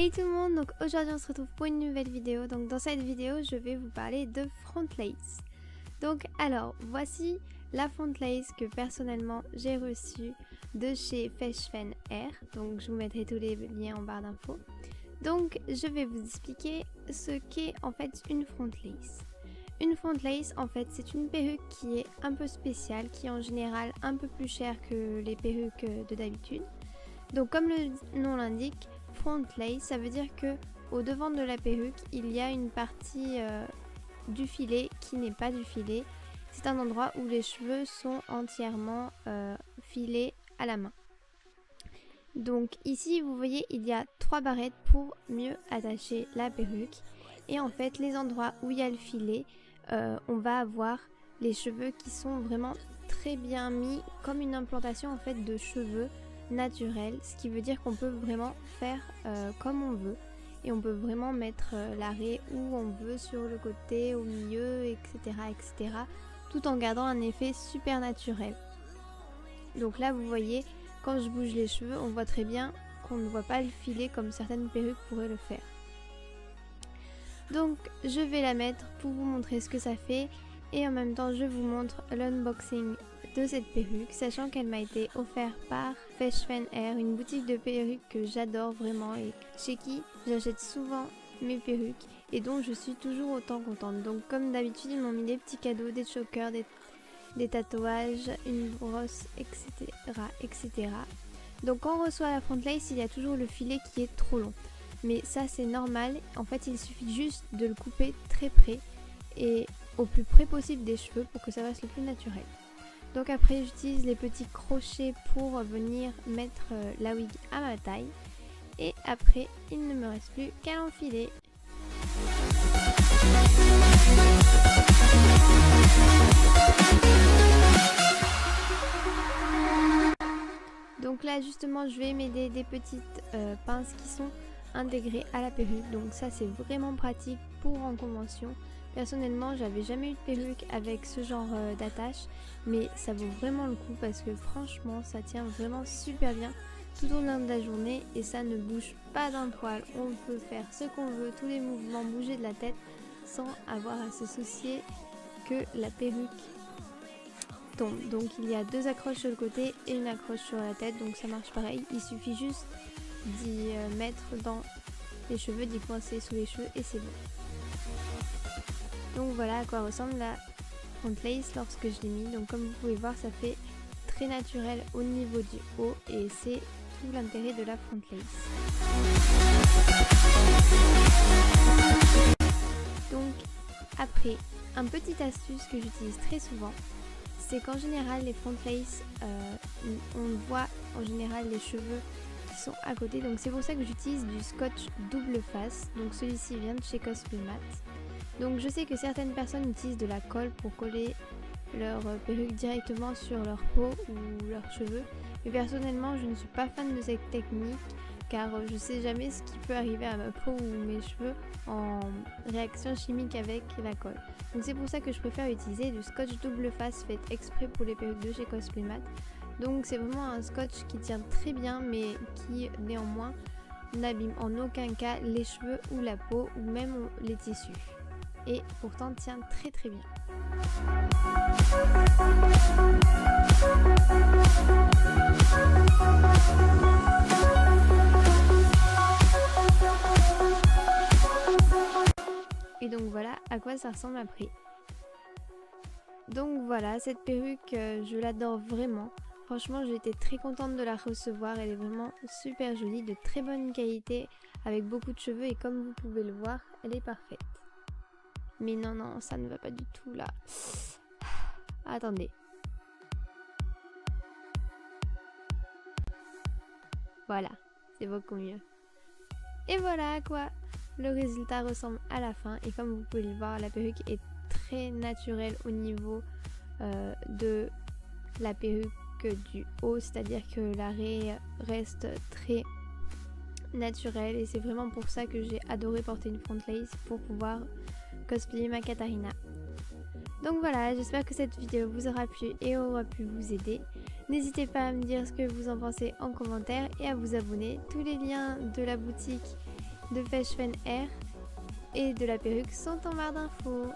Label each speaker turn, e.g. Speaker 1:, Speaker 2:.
Speaker 1: Hey tout le monde, donc aujourd'hui on se retrouve pour une nouvelle vidéo. Donc dans cette vidéo je vais vous parler de front lace. Donc alors voici la front lace que personnellement j'ai reçue de chez Feshfen Air. Donc je vous mettrai tous les liens en barre d'infos. Donc je vais vous expliquer ce qu'est en fait une front lace. Une front lace en fait c'est une perruque qui est un peu spéciale, qui est en général un peu plus chère que les perruques de d'habitude. Donc comme le nom l'indique, front lace, ça veut dire que au devant de la perruque, il y a une partie du filet qui n'est pas du filet. C'est un endroit où les cheveux sont entièrement filés à la main. Donc ici, vous voyez, il y a 3 barrettes pour mieux attacher la perruque. Et en fait, les endroits où il y a le filet, on va avoir les cheveux qui sont vraiment très bien mis, comme une implantation en fait de cheveux naturel, ce qui veut dire qu'on peut vraiment faire comme on veut et on peut vraiment mettre l'arrêt où on veut, sur le côté, au milieu, etc., tout en gardant un effet super naturel. Donc là vous voyez, quand je bouge les cheveux, on voit très bien qu'on ne voit pas le filet comme certaines perruques pourraient le faire. Donc je vais la mettre pour vous montrer ce que ça fait et en même temps je vous montre l'unboxing de cette perruque, sachant qu'elle m'a été offerte par Feshfen Air, une boutique de perruques que j'adore vraiment et chez qui j'achète souvent mes perruques et dont je suis toujours autant contente. Donc comme d'habitude ils m'ont mis des petits cadeaux, des chokers, des tatouages, une brosse, etc. Donc quand on reçoit la front lace, il y a toujours le filet qui est trop long, mais ça c'est normal. En fait il suffit juste de le couper très près et au plus près possible des cheveux pour que ça reste le plus naturel. Donc après j'utilise les petits crochets pour venir mettre la wig à ma taille. Et après il ne me reste plus qu'à l'enfiler. Donc là justement je vais m'aider des petites pinces qui sont intégrées à la perruque. Donc ça c'est vraiment pratique pour en convention. Personnellement, j'avais jamais eu de perruque avec ce genre d'attache, mais ça vaut vraiment le coup parce que franchement, ça tient vraiment super bien tout au long de la journée et ça ne bouge pas d'un poil. On peut faire ce qu'on veut, tous les mouvements, bouger de la tête sans avoir à se soucier que la perruque tombe. Donc il y a 2 accroches sur le côté et une accroche sur la tête, donc ça marche pareil. Il suffit juste d'y mettre dans les cheveux, d'y coincer sous les cheveux et c'est bon. Donc voilà à quoi ressemble la front lace lorsque je l'ai mis. Donc comme vous pouvez voir, ça fait très naturel au niveau du haut et c'est tout l'intérêt de la front lace. Donc après, un petit astuce que j'utilise très souvent, c'est qu'en général les front lace, on voit en général les cheveux qui sont à côté. Donc c'est pour ça que j'utilise du scotch double face. Donc celui-ci vient de chez Cosplay Matte. Donc je sais que certaines personnes utilisent de la colle pour coller leur perruque directement sur leur peau ou leurs cheveux. Mais personnellement je ne suis pas fan de cette technique car je sais jamais ce qui peut arriver à ma peau ou mes cheveux en réaction chimique avec la colle. Donc c'est pour ça que je préfère utiliser du scotch double face fait exprès pour les perruques de chez Cosplay Matte. Donc c'est vraiment un scotch qui tient très bien mais qui néanmoins n'abîme en aucun cas les cheveux ou la peau ou même les tissus. Et pourtant tient très très bien. Et donc voilà à quoi ça ressemble après. Donc voilà, cette perruque je l'adore vraiment. Franchement j'ai été très contente de la recevoir, elle est vraiment super jolie, de très bonne qualité avec beaucoup de cheveux et comme vous pouvez le voir, elle est parfaite. Mais non, ça ne va pas du tout là. Attendez. Voilà, c'est beaucoup mieux. Et voilà à quoi le résultat ressemble à la fin. Et comme vous pouvez le voir, la perruque est très naturelle au niveau de la perruque du haut. C'est-à-dire que l'arrêt reste très naturel. Et c'est vraiment pour ça que j'ai adoré porter une front lace, pour pouvoir cosplayer ma Katarina. Donc voilà, j'espère que cette vidéo vous aura plu et aura pu vous aider. N'hésitez pas à me dire ce que vous en pensez en commentaire et à vous abonner. Tous les liens de la boutique de Feshwen Air et de la perruque sont en barre d'infos.